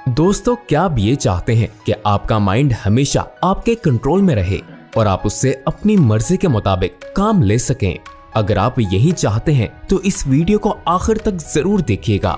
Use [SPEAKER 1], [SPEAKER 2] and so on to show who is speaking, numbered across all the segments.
[SPEAKER 1] दोस्तों, क्या आप ये चाहते हैं कि आपका माइंड हमेशा आपके कंट्रोल में रहे और आप उससे अपनी मर्जी के मुताबिक काम ले सकें? अगर आप यही चाहते हैं तो इस वीडियो को आखिर तक जरूर देखिएगा।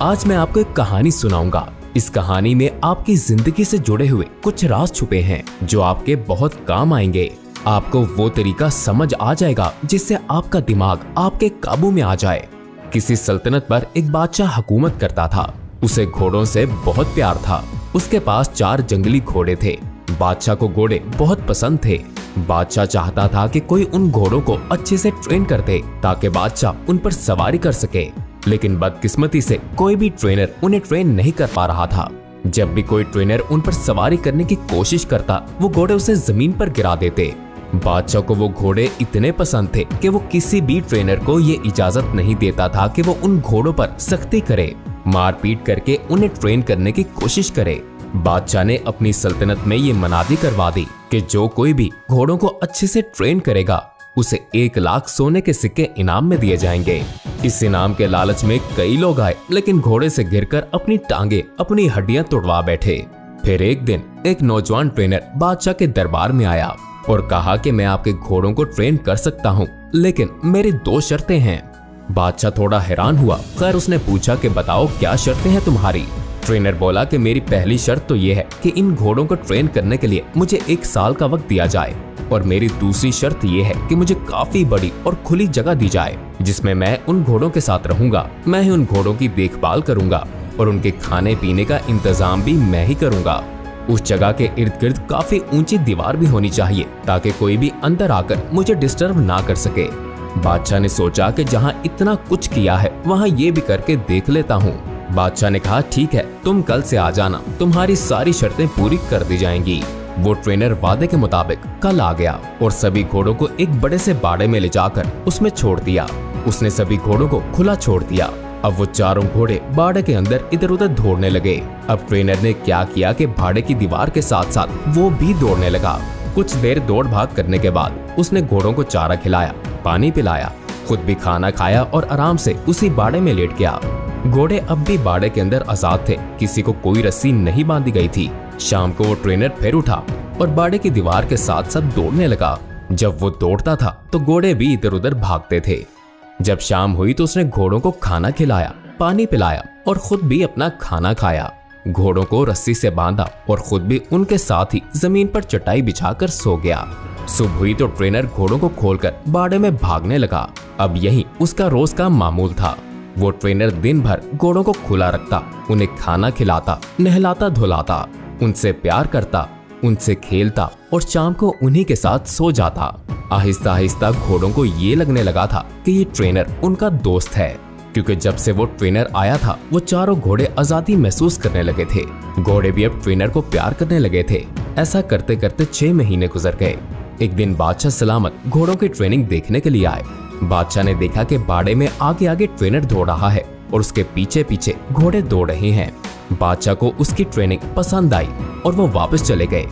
[SPEAKER 1] आज मैं आपको एक कहानी सुनाऊंगा। इस कहानी में आपकी जिंदगी से जुड़े हुए कुछ राज छुपे हैं जो आपके बहुत काम आएंगे। आपको वो तरीका समझ आ जाएगा जिससे आपका दिमाग आपके काबू में आ जाए। किसी सल्तनत पर एक बादशाह हुकूमत करता था। उसे घोड़ों से बहुत प्यार था। उसके पास 4 जंगली घोड़े थे। बादशाह को घोड़े बहुत पसंद थे। बादशाह चाहता था कि कोई उन घोड़ों को अच्छे से ट्रेन कर दे ताकि बादशाह उन पर सवारी कर सके। लेकिन बदकिस्मती से कोई भी ट्रेनर उन्हें ट्रेन नहीं कर पा रहा था। जब भी कोई ट्रेनर उन पर सवारी करने की कोशिश करता, वो घोड़े उसे जमीन पर गिरा देते। बादशाह को वो घोड़े इतने पसंद थे कि वो किसी भी ट्रेनर को ये इजाजत नहीं देता था कि वो उन घोड़ों पर सख्ती करे, मारपीट करके उन्हें ट्रेन करने की कोशिश करे। बादशाह ने अपनी सल्तनत में ये मनादी करवा दी कि जो कोई भी घोड़ों को अच्छे से ट्रेन करेगा उसे 1 लाख सोने के सिक्के इनाम में दिए जाएंगे। इस इनाम के लालच में कई लोग आए, लेकिन घोड़े से गिरकर अपनी टांगे, अपनी हड्डियां तोड़वा बैठे। फिर एक दिन एक नौजवान ट्रेनर बादशाह के दरबार में आया और कहा कि मैं आपके घोड़ों को ट्रेन कर सकता हूँ, लेकिन मेरी 2 शर्तें हैं। बादशाह थोड़ा हैरान हुआ। खैर, उसने पूछा कि बताओ क्या शर्तें हैं तुम्हारी? ट्रेनर बोला कि मेरी पहली शर्त तो ये है कि इन घोड़ों को ट्रेन करने के लिए मुझे 1 साल का वक्त दिया जाए, और मेरी दूसरी शर्त ये है कि मुझे काफी बड़ी और खुली जगह दी जाए जिसमें मैं उन घोड़ों के साथ रहूंगा। मैं ही उन घोड़ों की देखभाल करूंगा और उनके खाने पीने का इंतजाम भी मैं ही करूंगा। उस जगह के इर्द गिर्द काफी ऊंची दीवार भी होनी चाहिए ताकि कोई भी अंदर आकर मुझे डिस्टर्ब ना कर सके। बादशाह ने सोचा कि जहाँ इतना कुछ किया है वहाँ ये भी करके देख लेता हूँ। बादशाह ने कहा, ठीक है, तुम कल से आ जाना, तुम्हारी सारी शर्तें पूरी कर दी जाएंगी। वो ट्रेनर वादे के मुताबिक कल आ गया और सभी घोड़ों को एक बड़े से बाड़े में ले जाकर उसमें छोड़ दिया। उसने सभी घोड़ों को खुला छोड़ दिया। अब वो चारों घोड़े बाड़े के अंदर इधर उधर दौड़ने लगे। अब ट्रेनर ने क्या किया कि बाड़े की दीवार के साथ साथ वो भी दौड़ने लगा। कुछ देर दौड़ भाग करने के बाद उसने घोड़ों को चारा खिलाया, पानी पिलाया, खुद भी खाना खाया और आराम से उसी बाड़े में लेट गया। घोड़े अब भी बाड़े के अंदर आजाद थे। किसी को कोई रस्सी नहीं बांधी गई थी। शाम को वो ट्रेनर फिर उठा और बाड़े की दीवार के साथ साथ दौड़ने लगा। जब वो दौड़ता था तो घोड़े भी इधर उधर भागते थे। जब शाम हुई तो उसने घोड़ों को खाना खिलाया, पानी पिलाया और खुद भी अपना खाना खाया। घोड़ों को रस्सी से बांधा और खुद भी उनके साथ ही जमीन पर चटाई बिछाकर सो गया। सुबह हुई तो ट्रेनर घोड़ों को खोलकर बाड़े में भागने लगा। अब यही उसका रोज का मामूल था। वो ट्रेनर दिन भर घोड़ों को खुला रखता, उन्हें खाना खिलाता, नहलाता धुलाता, उनसे प्यार करता, उनसे खेलता और शाम को उन्हीं के साथ सो जाता। आहिस्ता आहिस्ता घोड़ों को ये लगने लगा था कि ये ट्रेनर उनका दोस्त है, क्योंकि जब से वो ट्रेनर आया था वो चारों घोड़े आजादी महसूस करने लगे थे। घोड़े भी अब ट्रेनर को प्यार करने लगे थे। ऐसा करते करते 6 महीने गुजर गए। एक दिन बादशाह सलामत घोड़ों की ट्रेनिंग देखने के लिए आए। बादशाह ने देखा कि बाड़े में आगे आगे ट्रेनर दौड़ रहा है और उसके पीछे पीछे घोड़े दौड़ रहे हैं। बादशाह को उसकी ट्रेनिंग पसंद आई और वो वापस चले गए।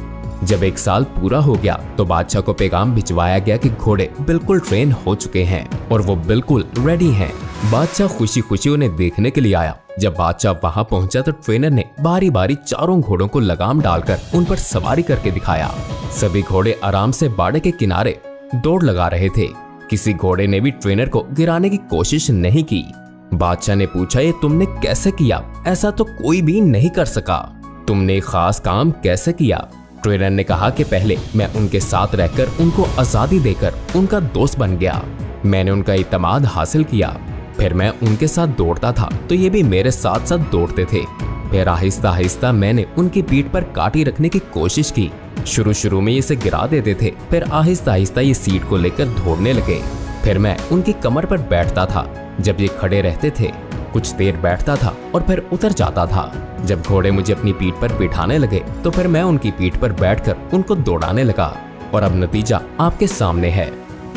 [SPEAKER 1] जब 1 साल पूरा हो गया तो बादशाह को पैगाम भिजवाया गया कि घोड़े बिल्कुल ट्रेन हो चुके हैं और वो बिल्कुल रेडी हैं। बादशाह खुशी खुशी उन्हें देखने के लिए आया। जब बादशाह वहां पहुंचा तो ट्रेनर ने बारी बारी चारों घोड़ों को लगाम डालकर उन पर सवारी करके दिखाया। सभी घोड़े आराम से बाड़े के किनारे दौड़ लगा रहे थे। किसी घोड़े ने भी ट्रेनर को गिराने की कोशिश नहीं की। बादशाह ने पूछा, ये तुमने कैसे किया? ऐसा तो कोई भी नहीं कर सका। तुमने खास काम कैसे किया? ट्रेनर ने कहा कि पहले मैं उनके साथ रहकर उनको आजादी देकर उनका दोस्त बन गया। मैंने उनका इत्मीनान हासिल किया। फिर मैं उनके साथ दौड़ता था तो ये भी मेरे साथ साथ दौड़ते थे। फिर आहिस्ता आहिस्ता मैंने उनकी पीठ पर काठी रखने की कोशिश की। शुरू में इसे गिरा देते थे, फिर आहिस्ता आहिस्ता ये सीट को लेकर दौड़ने लगे। फिर मैं उनकी कमर पर बैठता था। जब ये खड़े रहते थे कुछ देर बैठता था और फिर उतर जाता था। जब घोड़े मुझे अपनी पीठ पर बिठाने लगे तो फिर मैं उनकी पीठ पर बैठकर उनको दौड़ाने लगा और अब नतीजा आपके सामने है।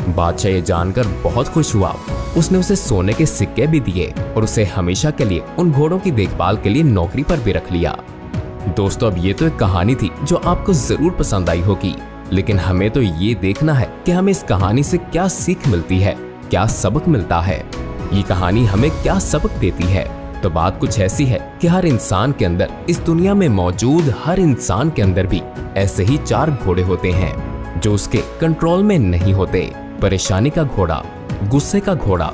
[SPEAKER 1] बादशाह ये जानकर बहुत खुश हुआ। उसने उसे सोने के सिक्के भी दिए और उसे हमेशा के लिए उन घोड़ों की देखभाल के लिए नौकरी पर भी रख लिया। दोस्तों, अब ये तो एक कहानी थी जो आपको जरूर पसंद आई होगी, लेकिन हमें तो ये देखना है कि हमें इस कहानी से क्या सीख मिलती है, क्या सबक मिलता है, ये कहानी हमें क्या सबक देती है। तो बात कुछ ऐसी है कि हर इंसान के अंदर, इस दुनिया में मौजूद हर इंसान के अंदर भी ऐसे ही 4 घोड़े होते हैं जो उसके कंट्रोल में नहीं होते। परेशानी का घोड़ा, गुस्से का घोड़ा,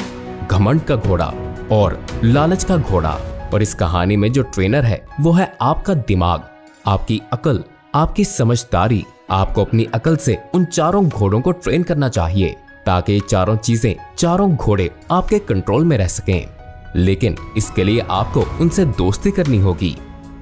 [SPEAKER 1] घमंड का घोड़ा और लालच का घोड़ा। और इस कहानी में जो ट्रेनर है वो है आपका दिमाग, आपकी अकल, आपकी समझदारी। आपको अपनी अकल से उन 4 घोड़ों को ट्रेन करना चाहिए ताकि ये 4 चीजें, 4 घोड़े आपके कंट्रोल में रह सकें। लेकिन इसके लिए आपको उनसे दोस्ती करनी होगी,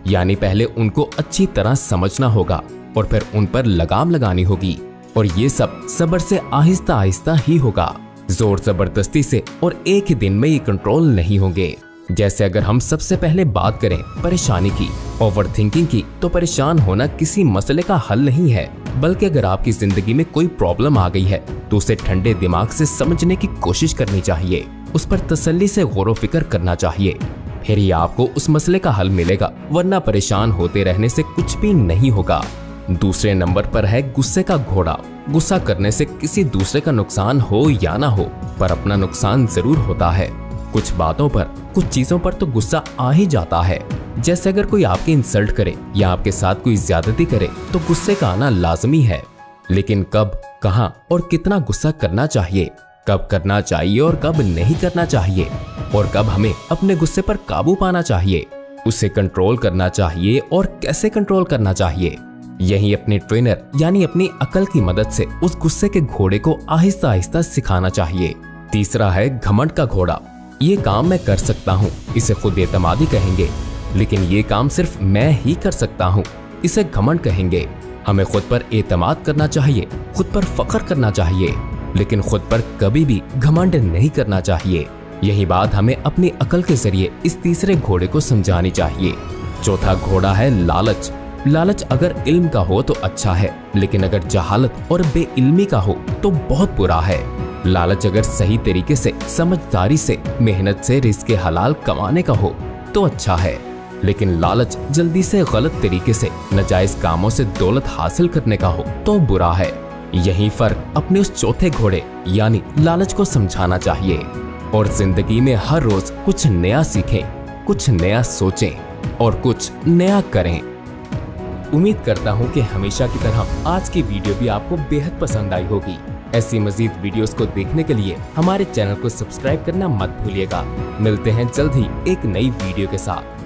[SPEAKER 1] यानी पहले उनको अच्छी तरह समझना होगा और फिर उन पर लगाम लगानी होगी। और ये सब सब्र से आहिस्ता आहिस्ता ही होगा, जोर जबरदस्ती से और एक ही दिन में ये कंट्रोल नहीं होंगे। जैसे अगर हम सबसे पहले बात करें परेशानी की, ओवरथिंकिंग की, तो परेशान होना किसी मसले का हल नहीं है, बल्कि अगर आपकी जिंदगी में कोई प्रॉब्लम आ गई है तो उसे ठंडे दिमाग से समझने की कोशिश करनी चाहिए, उस पर तसल्ली से गौर व फिक्र करना चाहिए, फिर ही आपको उस मसले का हल मिलेगा, वरना परेशान होते रहने से कुछ भी नहीं होगा। दूसरे नंबर पर है गुस्से का घोड़ा। गुस्सा करने से किसी दूसरे का नुकसान हो या ना हो, पर अपना नुकसान जरूर होता है। कुछ बातों पर, कुछ चीजों पर तो गुस्सा आ ही जाता है। जैसे अगर कोई आपकी इंसल्ट करे या आपके साथ कोई ज्यादती करे तो गुस्से का आना लाजमी है। लेकिन कब, कहां और कितना गुस्सा करना चाहिए, कब करना चाहिए और कब नहीं करना चाहिए, और कब हमें अपने गुस्से पर काबू पाना चाहिए, उसे कंट्रोल करना चाहिए और कैसे कंट्रोल करना चाहिए, यही अपने ट्रेनर यानी अपनी अकल की मदद से उस गुस्से के घोड़े को आहिस्ता आहिस्ता सिखाना चाहिए। तीसरा है घमंड का घोड़ा। ये काम मैं कर सकता हूँ, इसे खुद एतमादी कहेंगे। लेकिन ये काम सिर्फ मैं ही कर सकता हूँ, इसे घमंड कहेंगे। हमें खुद पर एतमाद करना चाहिए, खुद पर फख्र करना चाहिए, लेकिन खुद पर कभी भी घमंड नहीं करना चाहिए। यही बात हमें अपनी अकल के जरिए इस तीसरे घोड़े को समझानी चाहिए। चौथा घोड़ा है लालच। लालच अगर इल्म का हो तो अच्छा है, लेकिन अगर जहालत और बेइल्मी का हो तो बहुत बुरा है। लालच अगर सही तरीके से, समझदारी से, मेहनत से रिज़्क़ हलाल कमाने का हो तो अच्छा है, लेकिन लालच जल्दी से गलत तरीके से नाजायज कामों से दौलत हासिल करने का हो तो बुरा है। यही फर्क अपने उस चौथे घोड़े यानी लालच को समझाना चाहिए और जिंदगी में हर रोज कुछ नया सीखें, कुछ नया सोचें और कुछ नया करें। उम्मीद करता हूँ कि हमेशा की तरह आज की वीडियो भी आपको बेहद पसंद आई होगी। ऐसी मजीद वीडियोस को देखने के लिए हमारे चैनल को सब्सक्राइब करना मत भूलिएगा। मिलते हैं जल्द ही एक नई वीडियो के साथ।